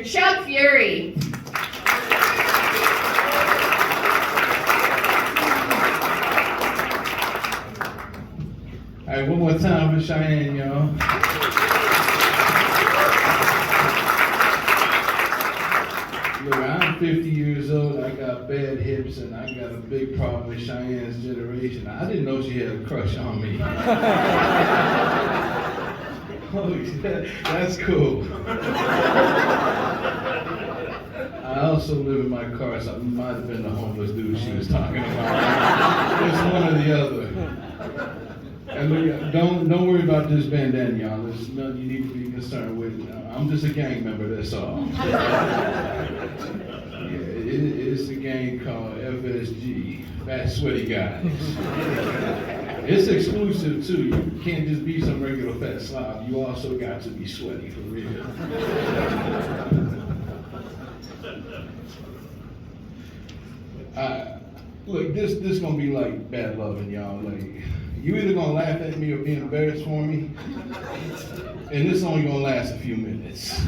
Chuck Fury. All right, one more time for Cheyenne, y'all. Look, I'm 50 years old, I got bad hips, and I got a big problem with Cheyenne's generation. I didn't know she had a crush on me. Oh, that's cool. I also live in my car, so I might have been the homeless dude she was talking about. It's one or the other. And look, don't worry about this bandana, y'all. There's nothing you need to be concerned with. I'm just a gang member, that's all. It's a gang called FSG, Fat Sweaty Guys. It's exclusive too. You can't just be some regular fat slob. You also got to be sweaty for real. Look, this gonna be like bad loving, y'all. Like, you either gonna laugh at me or be embarrassed for me, and this only gonna last a few minutes.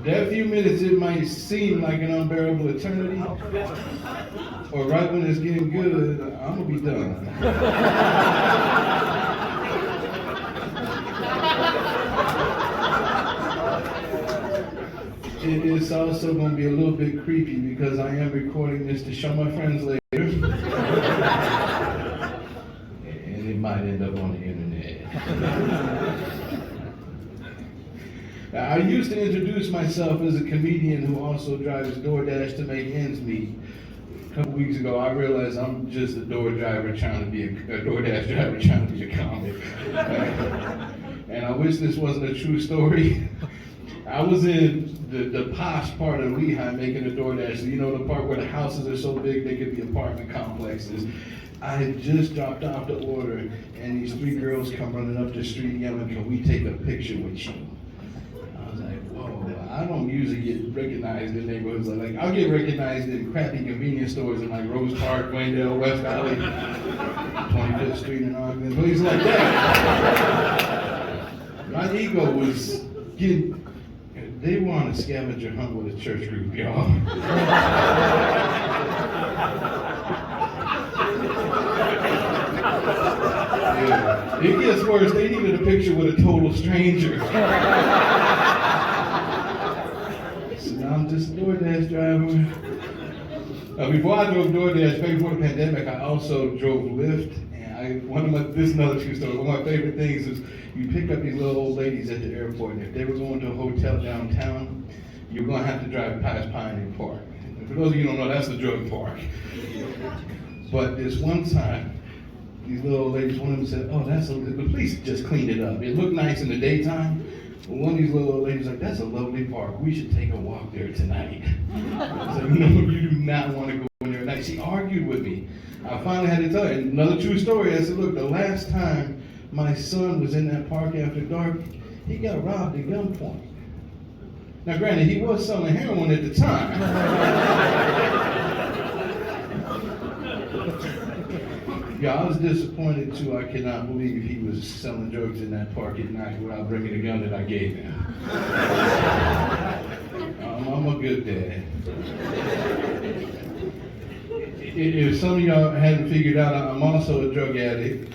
That few minutes, it might seem like an unbearable eternity, or right when it's getting good, I'm gonna be done. It's also going to be a little bit creepy because I am recording this to show my friends later. And it might end up on the internet. I used to introduce myself as a comedian who also drives DoorDash to make ends meet. A couple weeks ago, I realized I'm just a DoorDash driver trying to be a comic. And I wish this wasn't a true story. I was in the posh part of Nigh making a DoorDash. So you know the part where the houses are so big they could be apartment complexes. I had just dropped off the order, and these three girls come running up the street yelling, "Can we take a picture with you?" I was like, whoa, I don't usually get recognized in neighborhoods like I'll get recognized in crappy convenience stores in like Rose Park, Glendale, West Valley, 25th Street in Ogden, places like that. My ego was getting. They were on a scavenger hunt with a church group, y'all. Yeah. It gets worse. They needed a picture with a total stranger. So now I'm just a DoorDash driver. Before I drove DoorDash, back before the pandemic, I also drove Lyft. This is another true story. One of my favorite things is you pick up these little old ladies at the airport, and if they were going to a hotel downtown, you're going to have to drive past Pioneer Park. And for those of you who don't know, that's the drug park. But this one time, these little old ladies, one of them said, "Oh, the police just cleaned it up. It looked nice in the daytime." But one of these little old ladies was like, "That's a lovely park. We should take a walk there tonight." I said, "No, you do not want to go in there at night." She argued with me. I finally had to tell her, another true story. I said, "Look, the last time my son was in that park after dark, he got robbed at gunpoint." Now, granted, he was selling heroin at the time. Yeah, I was disappointed too. I cannot believe he was selling drugs in that park at night without bringing the gun that I gave him. I'm a good dad. If some of y'all hadn't figured out, I'm also a drug addict.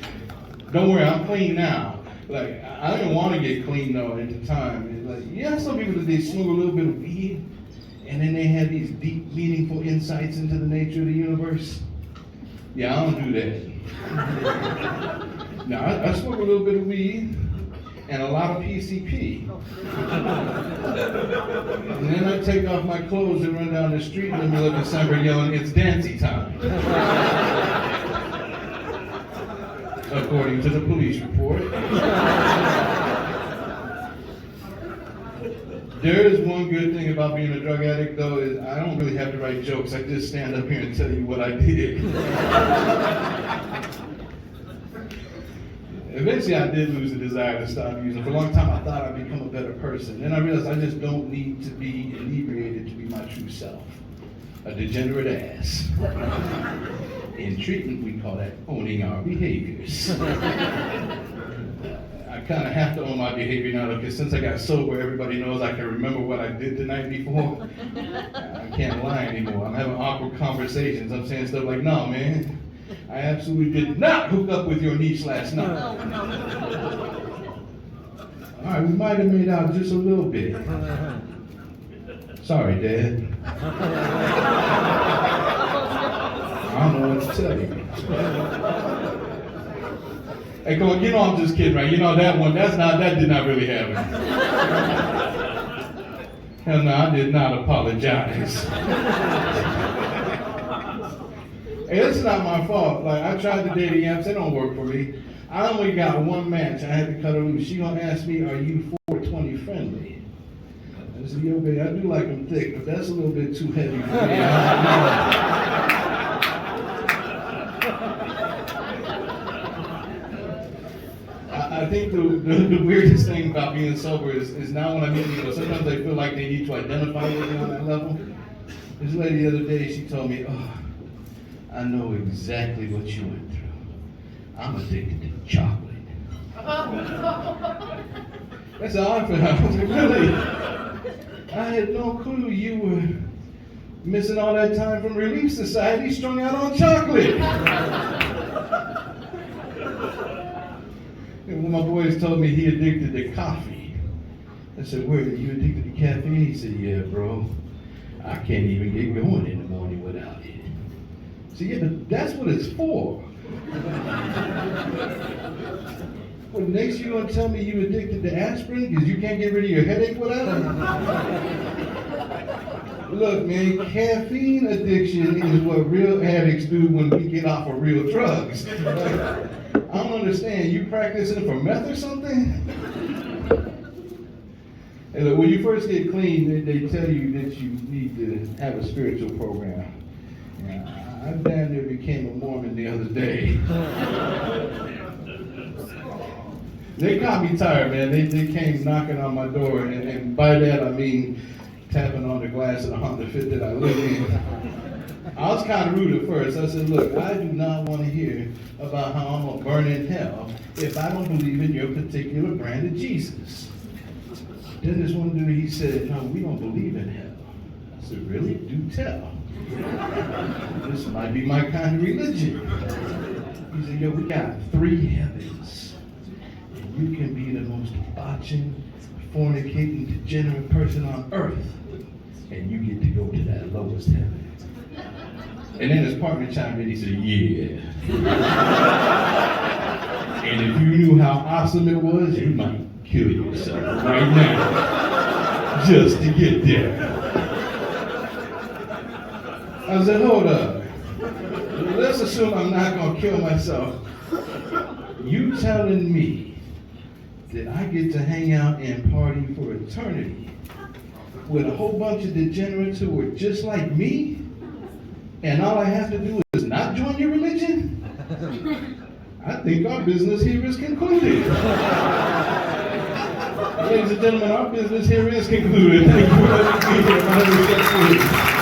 Don't worry, I'm clean now. Like, I didn't want to get clean though at the time. It's like, yeah, some people that they smoke a little bit of weed, and then they have these deep, meaningful insights into the nature of the universe. Yeah, I don't do that. Now, I smoke a little bit of weed and a lot of PCP. And then I take off my clothes and run down the street in the middle of December yelling, "It's dancing time." According to the police report. There is one good thing about being a drug addict though, is I don't really have to write jokes. I just stand up here and tell you what I did. Eventually I did lose the desire to stop using. For a long time I thought I'd become a better person. Then I realized I just don't need to be inebriated to be my true self. A degenerate ass. In treatment we call that owning our behaviors. I kind of have to own my behavior now, because since I got sober, everybody knows I can remember what I did the night before. I can't lie anymore. I'm having awkward conversations. I'm saying stuff like, no, man, I absolutely did not hook up with your niece last night. All right, we might have made out just a little bit. Sorry, Dad. I don't know what to tell you. Hey, come on, you know I'm just kidding, right? You know that one, that did not really happen. Hell no, I did not apologize. Hey, it's not my fault. Like, I tried the dating apps, they don't work for me. I only got one match. I had to cut her loose. She gonna ask me, are you 420 friendly? I said, yo, baby, I do like them thick, but that's a little bit too heavy for me. I think the weirdest thing about being sober is now when I meet people, sometimes I feel like they need to identify with me on that level. This lady the other day, she told me, oh, I know exactly what you went through. I'm addicted to chocolate. That's how I felt. I was like, really? I had no clue you were missing all that time from Relief Society strung out on chocolate. And when my boys told me he addicted to coffee, I said, where, are you addicted to caffeine? He said, yeah, bro. I can't even get going in the morning without it. So yeah, but that's what it's for. Well, next you're gonna tell me you addicted to aspirin because you can't get rid of your headache without it? Look, man, caffeine addiction is what real addicts do when we get off of real drugs. Like, I don't understand. You practicing for meth or something? Hey, look, when you first get clean, they tell you that you need to have a spiritual program. I damn near became a Mormon the other day. They got me tired, man. They came knocking on my door, and by that I mean tapping on the glass of the Honda Fit that I live in. I was kind of rude at first. I said, look, I do not want to hear about how I'm going to burn in hell if I don't believe in your particular brand of Jesus. Then this one dude, he said, no, we don't believe in hell. I said, really? Do tell. This might be my kind of religion. He said, yo, we got 3 heavens. And you can be the most debauching, fornicating, degenerate person on earth. And you get to go to that lowest heaven. And then his partner chimed in, he said, yeah. And if you knew how awesome it was, you might kill yourself right now just to get there. I said, hold up. Let's assume I'm not going to kill myself. You telling me that I get to hang out and party for eternity with a whole bunch of degenerates who are just like me? And all I have to do is not join your religion? I think our business here is concluded. Ladies and gentlemen, our business here is concluded. Thank you for letting me be here. My name is Jeff Williams.